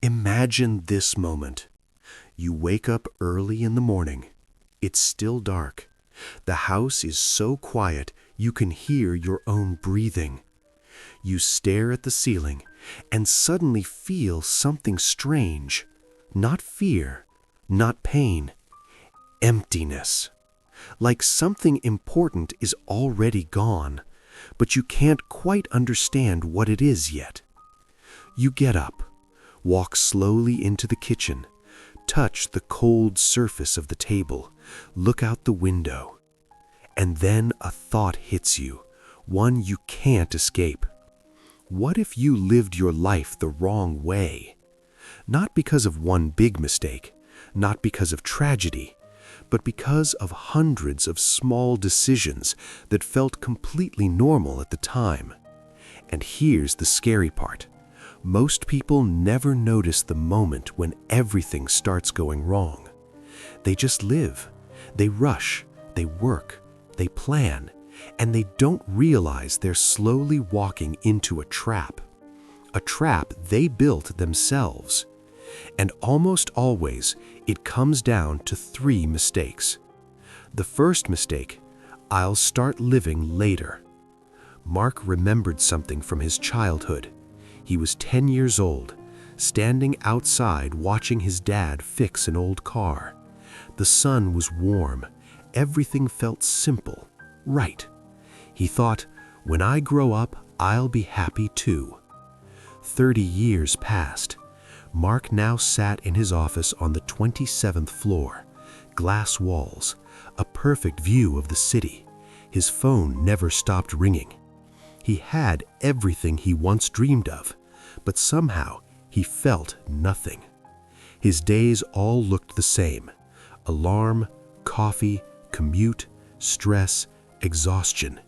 Imagine this moment. You wake up early in the morning. It's still dark. The house is so quiet you can hear your own breathing. You stare at the ceiling and suddenly feel something strange. Not fear, not pain, emptiness. Like something important is already gone, but you can't quite understand what it is yet. You get up, walk slowly into the kitchen, touch the cold surface of the table, look out the window. And then a thought hits you, one you can't escape. What if you lived your life the wrong way? Not because of one big mistake, not because of tragedy, but because of hundreds of small decisions that felt completely normal at the time. And here's the scary part. Most people never notice the moment when everything starts going wrong. They just live. They rush. They work. They plan. And they don't realize they're slowly walking into a trap they built themselves. And almost always, it comes down to 3 mistakes. The first mistake, I'll start living later. Mark remembered something from his childhood. He was 10 years old, standing outside watching his dad fix an old car. The sun was warm. Everything felt simple, right. He thought, when I grow up, I'll be happy too. 30 years passed. Mark now sat in his office on the 27th floor. Glass walls, a perfect view of the city. His phone never stopped ringing. He had everything he once dreamed of, but somehow he felt nothing. His days all looked the same. Alarm, coffee, commute, stress, exhaustion.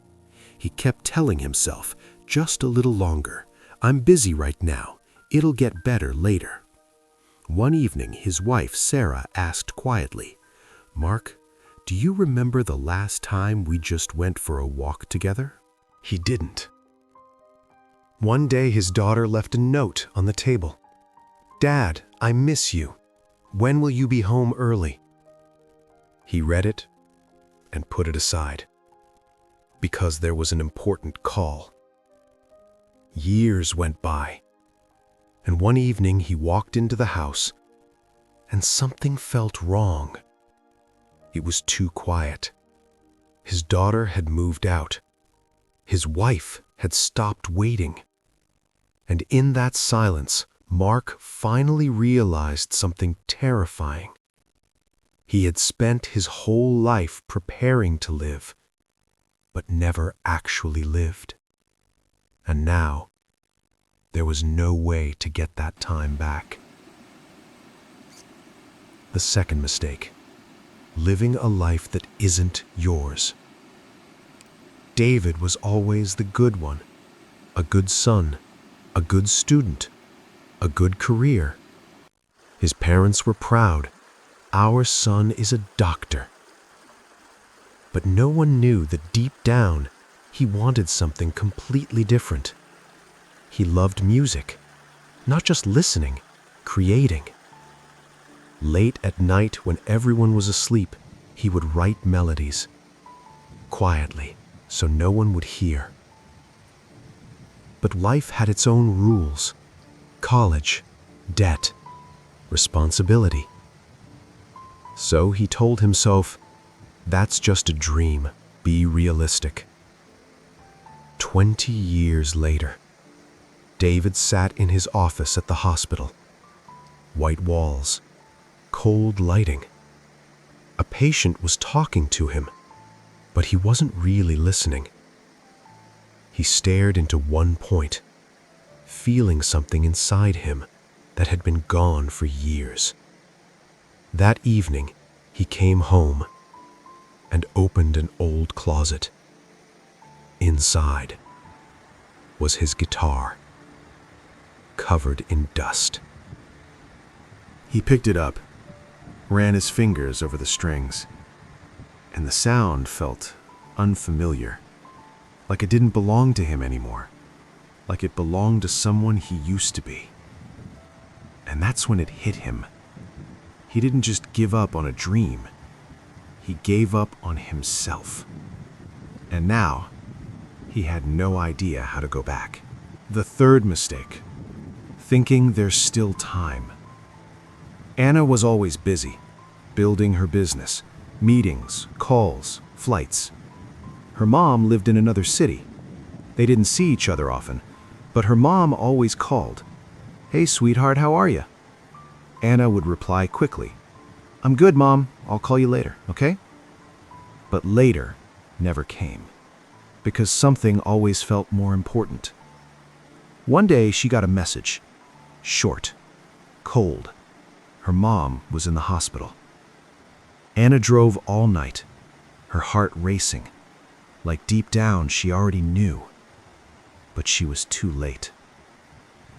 He kept telling himself, just a little longer. I'm busy right now. It'll get better later. One evening, his wife, Sarah, asked quietly, Mark, do you remember the last time we just went for a walk together? He didn't. One day, his daughter left a note on the table. Dad, I miss you. When will you be home early? He read it and put it aside, because there was an important call. Years went by, and one evening he walked into the house, and something felt wrong. It was too quiet. His daughter had moved out. His wife had stopped waiting. And in that silence, Mark finally realized something terrifying. He had spent his whole life preparing to live, but never actually lived. And now, there was no way to get that time back. The second mistake, living a life that isn't yours. David was always the good one, a good son, a good student, a good career. His parents were proud. Our son is a doctor. But no one knew that deep down, he wanted something completely different. He loved music, not just listening, creating. Late at night, when everyone was asleep, he would write melodies, quietly, so no one would hear. But life had its own rules: college, debt, responsibility. So he told himself, that's just a dream, be realistic. 20 years later, David sat in his office at the hospital. White walls, cold lighting. A patient was talking to him, but he wasn't really listening. He stared into one point, feeling something inside him that had been gone for years. That evening, he came home and opened an old closet. Inside was his guitar, covered in dust. He picked it up, ran his fingers over the strings, and the sound felt unfamiliar, like it didn't belong to him anymore, like it belonged to someone he used to be. And that's when it hit him. He didn't just give up on a dream. He gave up on himself. And now, he had no idea how to go back. The third mistake, thinking there's still time. Anna was always busy, building her business, meetings, calls, flights. Her mom lived in another city. They didn't see each other often, but her mom always called. "Hey, sweetheart, how are you?" Anna would reply quickly, "I'm good, Mom. I'll call you later, okay?" But later never came, because something always felt more important. One day she got a message, short, cold. Her mom was in the hospital. Anna drove all night, her heart racing, like deep down she already knew. But she was too late.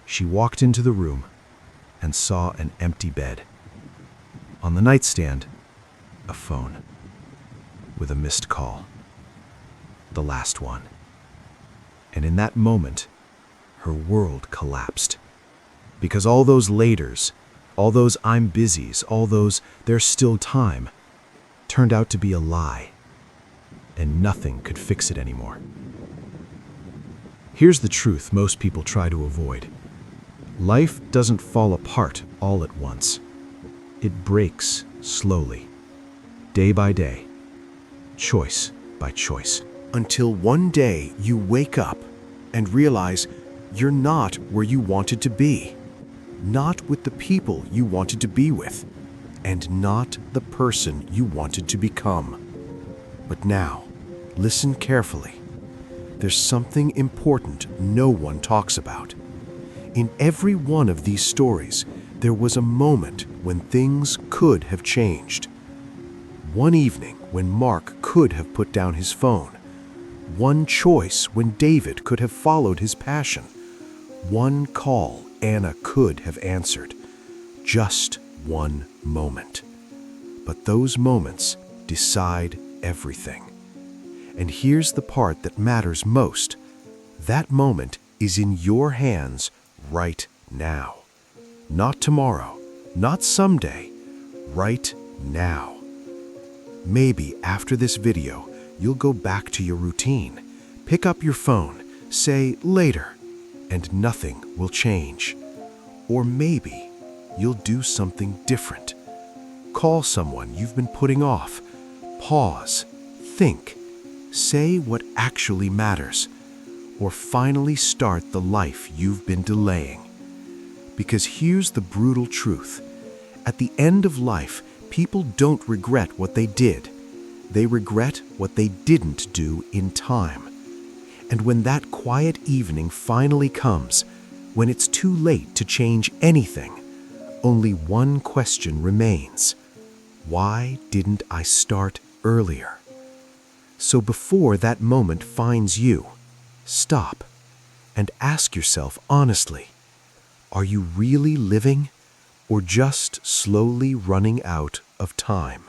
She walked into the room and saw an empty bed. On the nightstand, a phone with a missed call. The last one. And in that moment, her world collapsed. Because all those laters, all those "I'm busy's, all those "there's still time," turned out to be a lie. And nothing could fix it anymore. Here's the truth most people try to avoid. Life doesn't fall apart all at once. It breaks slowly, day by day, choice by choice. Until one day you wake up and realize you're not where you wanted to be, not with the people you wanted to be with, and not the person you wanted to become. But now, listen carefully. There's something important no one talks about. In every one of these stories, there was a moment when things could have changed. One evening when Mark could have put down his phone. One choice when David could have followed his passion. One call Anna could have answered. Just one moment. But those moments decide everything. And here's the part that matters most. That moment is in your hands right now. Not tomorrow, not someday, right now. Maybe after this video, you'll go back to your routine, pick up your phone, say later, and nothing will change. Or maybe you'll do something different. Call someone you've been putting off. Pause, think, say what actually matters, or finally start the life you've been delaying. Because here's the brutal truth. At the end of life, people don't regret what they did. They regret what they didn't do in time. And when that quiet evening finally comes, when it's too late to change anything, only one question remains. Why didn't I start earlier? So before that moment finds you, stop and ask yourself honestly, are you really living or just slowly running out of time?